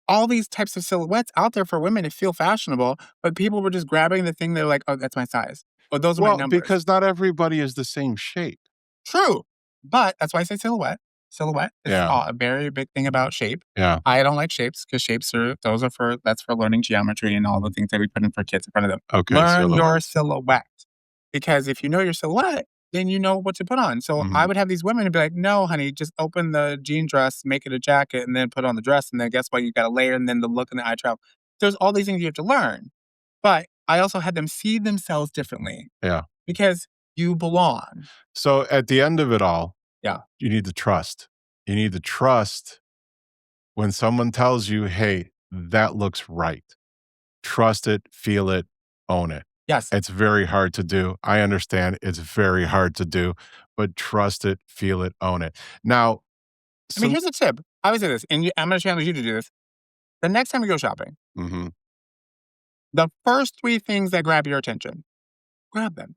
all these types of silhouettes out there for women to feel fashionable, but people were just grabbing the thing, they're like, "Oh, that's my size," or, "Those are my Well, numbers." because not everybody is the same shape. True, but that's why I say silhouette. Silhouette is Yeah. a very big thing about shape. Yeah. I don't like shapes because shapes are those are for that's for learning geometry and all the things that we put in for kids in front of them. Okay, Learn your silhouette. silhouette because if you know your silhouette then you know what to put on. So I Mhm. would have these women be like, "No, honey, just open the jean dress, make it a jacket, and then put on the dress, and then guess what? You got a layer, and then the look and the eye travel." There's all these things you have to learn, but I also had them see themselves differently Yeah. because you belong. So at the end of it all, Yeah. you need to trust. You need to trust when someone tells you, "Hey, that looks right." Trust it, feel it, own it. Yes. It's very hard to do. I understand it's very hard to do, but trust it, feel it, own it. Now, I mean, some here's a tip. I would say this, and I'm going to challenge you to do this. The next time you go shopping, mhm, the first three things that grab your attention, grab them.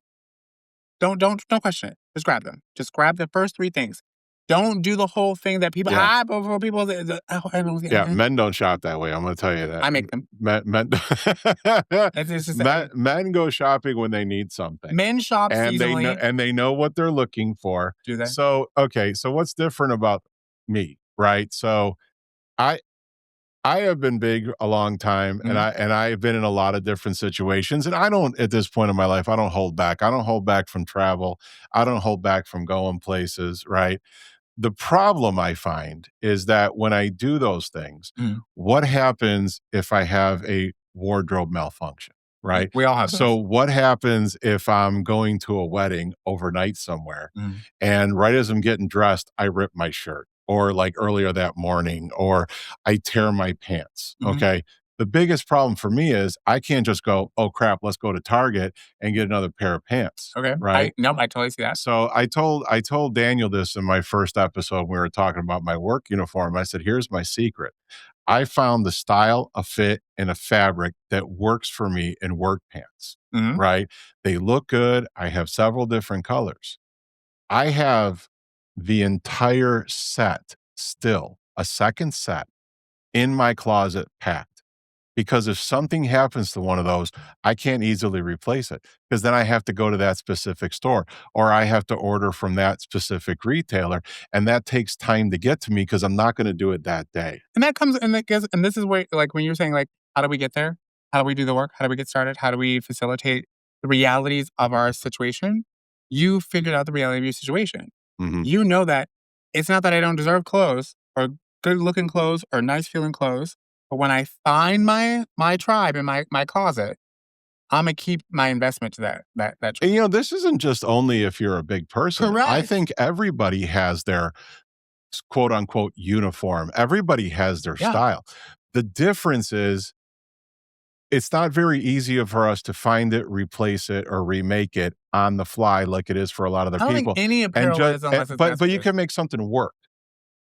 Don't question it. Just grab them. Just grab the first three things. Don't do the whole thing that people yeah. before people I don't Yeah, men don't shop that way, I'm gonna tell you that. I make them. Men It's just men go shopping when they need something, men shop seasonally. and they know what they're looking for. Do they? So, okay, so what's different about me, right? So, I I have been big a long time, and Mhm, I've been in a lot of different situations, and I don't at this point in my life, I don't hold back. I don't hold back from travel. I don't hold back from going places, right? The problem I find is that when I do those things, mhm. what happens if I have a wardrobe malfunction, right? We all have So, those. what happens if I'm going to a wedding overnight somewhere Mhm, and right as I'm getting dressed, I rip my shirt or like earlier that morning, or I tear my pants? mhm. Okay. The biggest problem for me is I can't just go, oh crap, let's go to Target and get another pair of pants, Okay. right? I totally see that. So I told Daniel this in my first episode when we were talking about my work uniform. I said, "Here's my secret. I found the style, a fit, and a fabric that works for me in work pants." Mhm. Right? They look good. I have several different colors. I have the entire set still, a second set in my closet packed. Because if something happens to one of those, I can't easily replace it because then I have to go to that specific store or I have to order from that specific retailer. And that takes time to get to me because I'm not going to do it that day. And that comes and that gets and this is where like when you're saying like, how do we get there? How do we do the work? How do we get started? How do we facilitate the realities of our situation? You figured out the reality of your situation. Hmm. You know that it's not that I don't deserve clothes or good looking clothes or nice feeling clothes, but when I find my tribe in my closet, I'm gonna keep my investment to that And, this isn't just only if you're a big person. I correct. think everybody has their quote unquote uniform, everybody has their Yeah. style. The difference is it's not very easy for us to find it, replace it, or remake it on the fly like it is for a lot of other I don't think people. any And apparel just, is unless it's but you mass-produced. can make something work,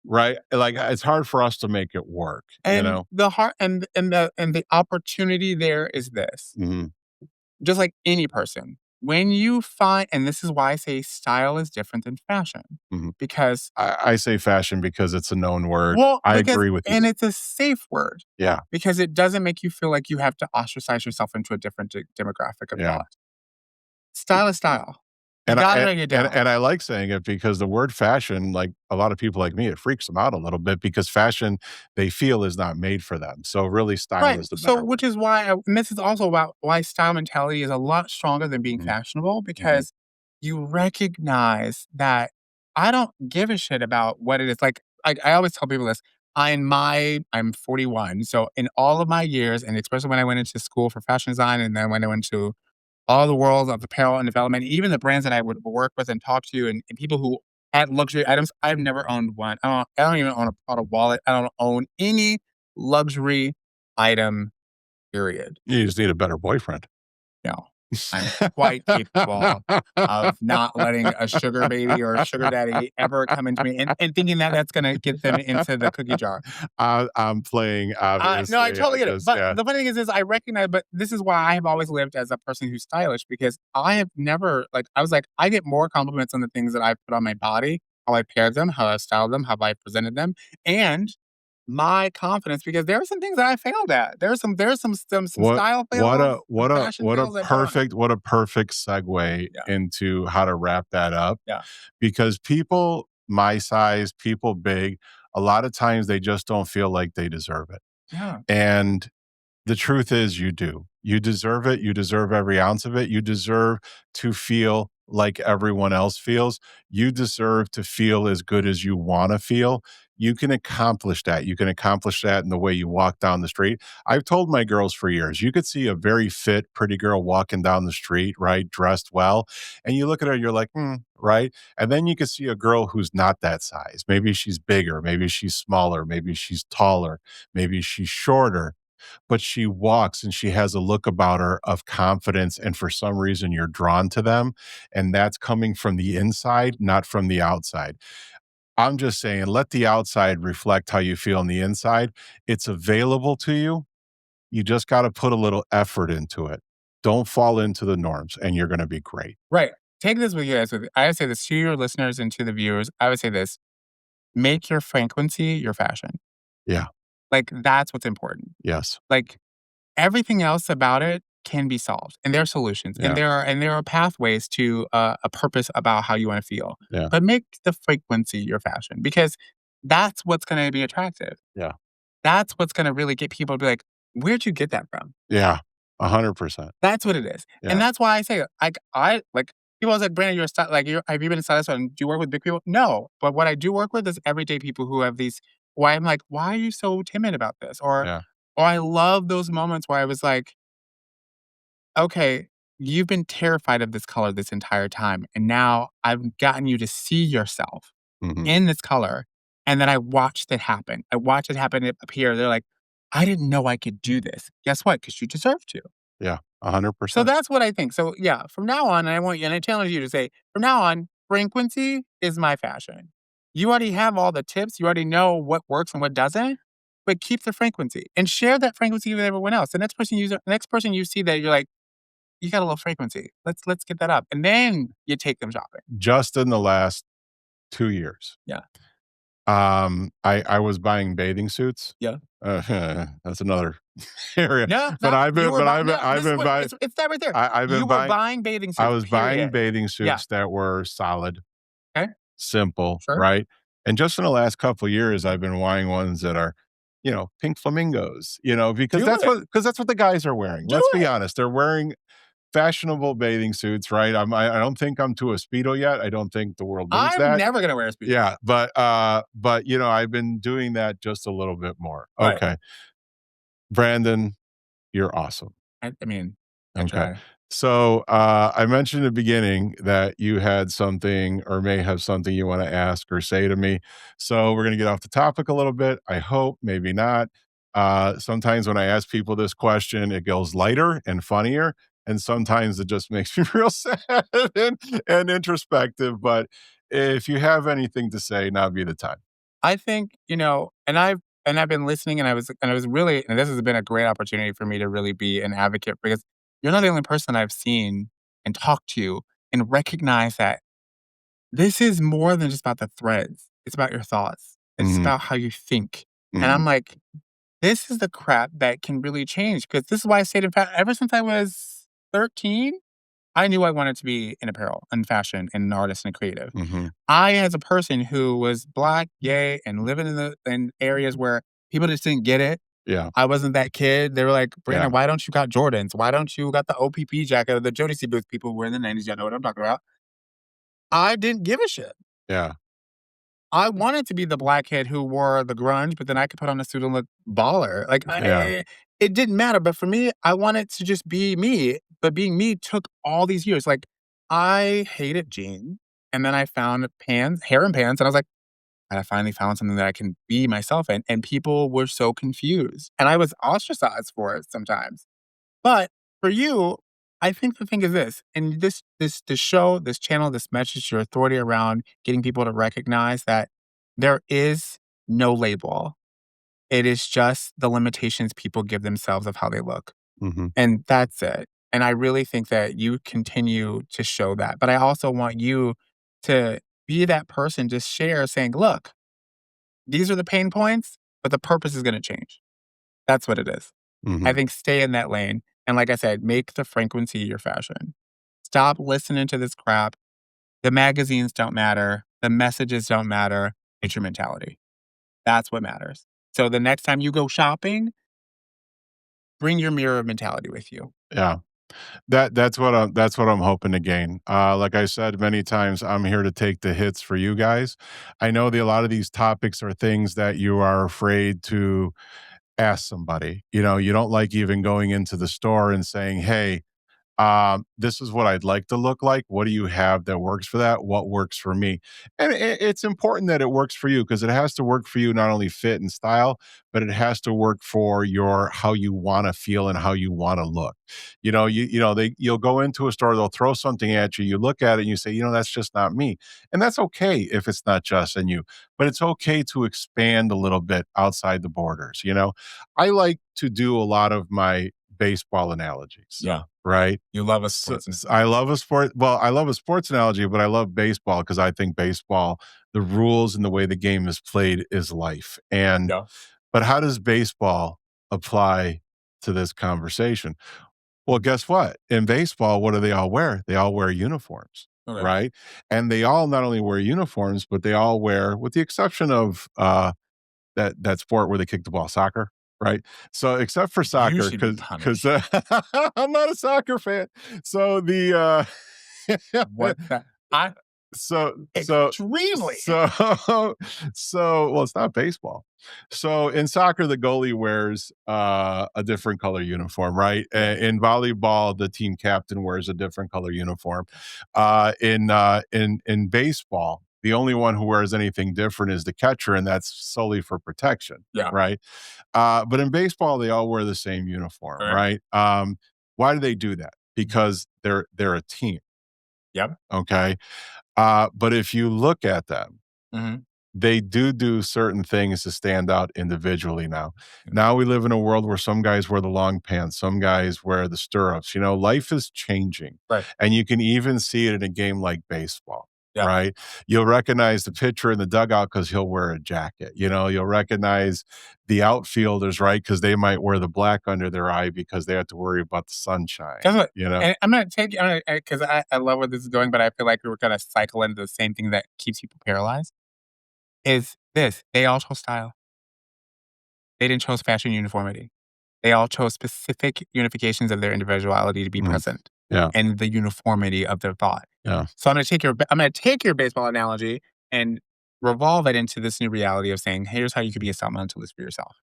right? Like it's hard for us to make it work, you And know? the heart and the opportunity there is this. Mhm, Just like any person, when you find and this is why I say style is different than fashion. mhm. Because I say fashion because it's a known word. well, I because agree with you. and it's a safe word Yeah, because it doesn't make you feel like you have to ostracize yourself into a different demographic of yeah. thought. Style is style. You And gotta break it down. I like saying it because the word fashion, like a lot of people like me, it freaks them out a little bit because fashion they feel is not made for them. So really style Right. is the So, better which word. is why, and this is also about why style mentality is a lot stronger than being Mhm, fashionable mhm. because you recognize that I don't give a shit about what it is. Like, I always tell people this. I'm 41. So, in all of my years, and especially when I went into school for fashion design, and then when I went to all the worlds of apparel and development, even the brands that I would work with and talk to, and people who had luxury items, I've never owned one. I don't even own a Prada wallet. I don't own any luxury item, period. You just need a better boyfriend. No, I'm quite capable of not letting a sugar baby or a sugar daddy ever come into me and thinking that that's gonna get them into the cookie jar. I'm playing, No, I obviously. I totally get it. just But yeah. the funny thing is I recognize, but this is why I have always lived as a person who's stylish because I have never, like, I was like, I get more compliments on the things that I put on my body, how I paired them, how I styled them, how I presented them, and my confidence because there are some things that I failed at. There are some style fails, some fashion fails I've done. What a perfect segue Yeah, into how to wrap that up, yeah, because people my size, people big, a lot of times they just don't feel like they deserve it, yeah. and the truth is you do. You deserve it, you deserve every ounce of it, you deserve to feel like everyone else feels. You deserve to feel as good as you want to feel. You can accomplish that. You can accomplish that in the way you walk down the street. I've told my girls for years, you could see a very fit, pretty girl walking down the street, right? Dressed well. And you look at her, you're like, right? And then you can see a girl who's not that size. Maybe she's bigger. Maybe she's smaller. Maybe she's taller. Maybe she's shorter, but she walks and she has a look about her of confidence. And for some reason, you're drawn to them. And that's coming from the inside, not from the outside. I'm just saying, let the outside reflect how you feel on the inside. It's available to you. You just got to put a little effort into it. Don't fall into the norms, and you're going to be great. Right. Take this with you guys. I would say this to your listeners and to the viewers. I would say this: make your frequency your fashion. Yeah. Like that's what's important. Yes. Like everything else about it can be solved, and there are solutions, and Yeah. there are pathways to a purpose about how you want to feel. Yeah. But make the frequency your fashion because that's what's going to be attractive. Yeah. That's what's going to really get people to be like, "Where'd you get that from?" Yeah. 100%. That's what it is. And Yeah. that's why I say, like, I like people always like, "Brandon, you're a sty like, you're have you been a stylist and do you work with big people?" No, but what I do work with is everyday people who have these why I'm like, "Why are you so timid about this?" Yeah. Or I love those moments where I was like, "Okay, you've been terrified of this color this entire time, and now I've gotten you to see yourself Mhm. in this color." And then I watched it happen. I watched it happen up here. They're like, "I didn't know I could do this." Guess what? Because you deserve to. Yeah. So 100%. that's what I think. So yeah, from now on, and I want you, and I challenge you to say, from now on, frequency is my fashion. You already have all the tips. You already know what works and what doesn't, but keep the frequency and share that frequency with everyone else. The next person you see that you're like, you got a low frequency. Let's get that up, and then you take them shopping. Just in the last 2 years, Yeah, I was buying bathing suits. yeah, That's another area, yeah. but No, you were buying. No, I've this is been what buying it's that right there. I've You been were buying buying bathing I suits. was buying Period. bathing Yeah. suits that were solid, Okay. simple, Sure. right? And just in the last couple of years, I've been buying ones that are, pink flamingos, Do it. because that's what the guys are wearing. Do Let's be it. honest. They're wearing fashionable bathing suits, right? I don't think I'm to a Speedo yet. I don't think the world needs I'm that. never gonna wear a speedo. Yeah, but I've been doing that just a little bit more. Right. Okay. Brandon, you're awesome. I mean, I Okay. try. So, I mentioned in the beginning that you had something or may have something you wanna ask or say to me. So, we're gonna get off the topic a little bit, I hope, maybe not. Sometimes when I ask people this question, it goes lighter and funnier, and sometimes it just makes me real sad and introspective, but if you have anything to say, now would be the time. I think, and I've been listening and I was really and this has been a great opportunity for me to really be an advocate because you're not the only person I've seen and talked to and recognize that this is more than just about the threads. It's about your thoughts. It's Mhm, about how you think. And I'm mhm, like, this is the crap that can really change because this is why I stayed in ever since I was 13, I knew I wanted to be in apparel and fashion and an artist and creative. mhm. I, as a person who was Black, gay, and living in areas where people just didn't get it, Yeah, I wasn't that kid. They were like, yeah, "Brandon, why don't you got Jordans? Why don't you got the OPP jacket or the Jodeci boots people were in the '90s? Y'all know what I'm talking about." I didn't give a shit. yeah, I wanted to be the Black kid who wore the grunge, but then I could put on a suit and look baller. Like, yeah, it didn't matter. But for me, I wanted to just be me. But being me took all these years. Like, I hated jeans. And then I found pants, hair and pants. And I was like, and I finally found something that I can be myself in. And people were so confused. And I was ostracized for it sometimes. But for you, I think the thing is this, and this show, this channel, this message, your authority around getting people to recognize that there is no label. It is just the limitations people give themselves of how they look. mhm, And that's it. And I really think that you continue to show that. But I also want you to be that person to share saying, look, these are the pain points, but the purpose is going to change. That's what it is. I mhm, think stay in that lane. And like I said, make the frequency your fashion. Stop listening to this crap. The magazines don't matter. The messages don't matter. It's your mentality. That's what matters. So the next time you go shopping, bring your mirror mentality with you. yeah. That's what I'm hoping to gain. Like I said many times, I'm here to take the hits for you guys. I know a lot of these topics are things that you are afraid to ask somebody. You know, you don't like even going into the store and saying, "Hey, this is what I'd like to look like. What do you have that works for that? What works for me?" And it's important that it works for you because it has to work for you, not only fit and style, but it has to work for your how you want to feel and how you want to look. You'll go into a store, they'll throw something at you, you look at it and you say, that's just not me. And that's okay if it's not just in you, but it's okay to expand a little bit outside the borders. I like to do a lot of my baseball analogies, Yeah. right? You love a So, sports I analogy. love a sport. Well, I love a sports analogy, but I love baseball because I think baseball, the rules and the way the game is played is life. Yeah. But how does baseball apply to this conversation? Well, guess what? In baseball, what do they all wear? They all wear uniforms, Okay. right? And they all not only wear uniforms, but they all wear, with the exception of that sport where they kick the ball, soccer, right? So except for You soccer, should be because punished. I'm not a soccer fan. So What the I so so extremely. so well, it's not baseball. So in soccer, the goalie wears a different color uniform, right? Yeah. In volleyball, the team captain wears a different color uniform. In baseball, the only one who wears anything different is the catcher, and that's solely for protection, Yeah. right? But in baseball, they all wear the same uniform, Okay. right? Why do they do that? Because they're a team, Yep. okay? But if you look at them, Mhm. they do certain things to stand out individually now. Yeah. Now we live in a world where some guys wear the long pants, some guys wear the stirrups. Life is changing. Right. And you can even see it in a game like baseball, Yeah. right? You'll recognize the pitcher in the dugout because he'll wear a jacket. You'll recognize the outfielders, right? Because they might wear the black under their eye because they have to worry about the sunshine, Guess what? you know? And I'm gonna take you because I love where this is going, but I feel like we're gonna cycle into the same thing that keeps people paralyzed. Is this? They all chose style. They didn't chose fashion uniformity. They all chose specific unifications of their individuality to be Mhm. present Yeah. and the uniformity of their thought. Yeah. So I'm gonna take your baseball analogy and revolve it into this new reality of saying, here's how you could be a mentalist for yourself.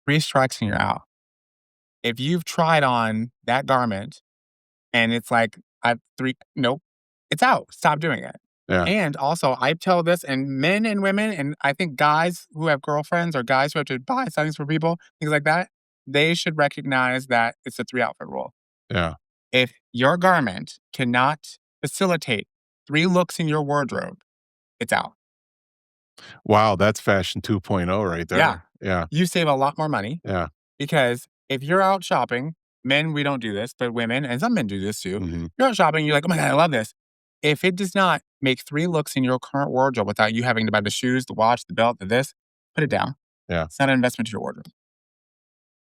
Three strikes and you're out. If you've tried on that garment and it's like, I've three, nope, it's out. Stop doing it. Yeah. And also, I tell this, and men and women, and I think guys who have girlfriends or guys who have to buy things for people, things like that, they should recognize that it's a three outfit rule. Yeah. If your garment cannot facilitate three looks in your wardrobe, it's out. Wow, that's fashion 2.0 right Yeah. there. Yeah. You save a lot more money Yeah. because if you're out shopping, men, we don't do this, but women, and some men do this too. Mhm. You're out shopping, you're like, oh my God, I love this. If it does not make three looks in your current wardrobe without you having to buy the shoes, the watch, the belt, the this, put it down. Yeah. It's not an investment to your wardrobe.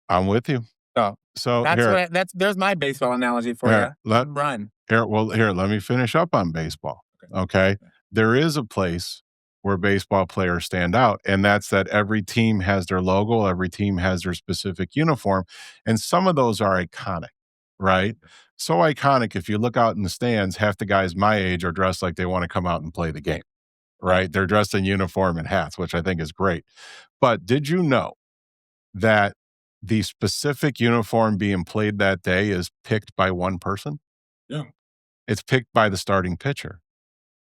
I'm with you. So So here, there's my baseball analogy for here, you. let Run. here, let me finish up on baseball. Okay. Okay. There is a place where baseball players stand out, and that's that every team has their logo, every team has their specific uniform, and some of those are iconic, right? So iconic, if you look out in the stands, half the guys my age are dressed like they want to come out and play the game, Yeah. right? They're dressed in uniform and hats, which I think is great. But did you know that the specific uniform being played that day is picked by one person? Yeah. It's picked by the starting pitcher. I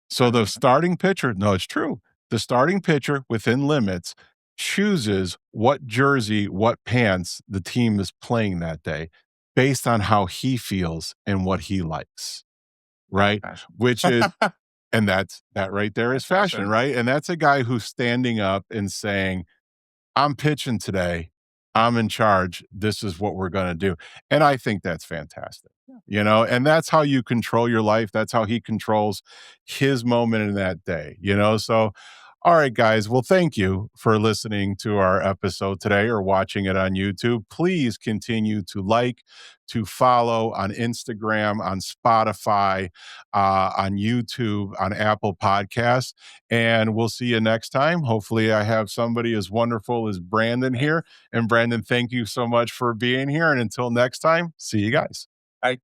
So didn't the know that. starting pitcher, no, it's true. The starting pitcher within limits chooses what jersey, what pants the team is playing that day based on how he feels and what he likes, That's right? fashion. Which is, and that right there is That's fashion, fashion. right? And that's a guy who's standing up and saying, I'm pitching today. I'm in charge. This is what we're going to do. And I think that's fantastic. Yeah. And that's how you control your life. That's how he controls his moment in that day. So, all right, guys. Well, thank you for listening to our episode today or watching it on YouTube. Please continue to like, to follow on Instagram, on Spotify, on YouTube, on Apple Podcasts. And we'll see you next time. Hopefully, I have somebody as wonderful as Brandon Thanks. here. And Brandon, thank you so much for being here. And until next time, see you guys. I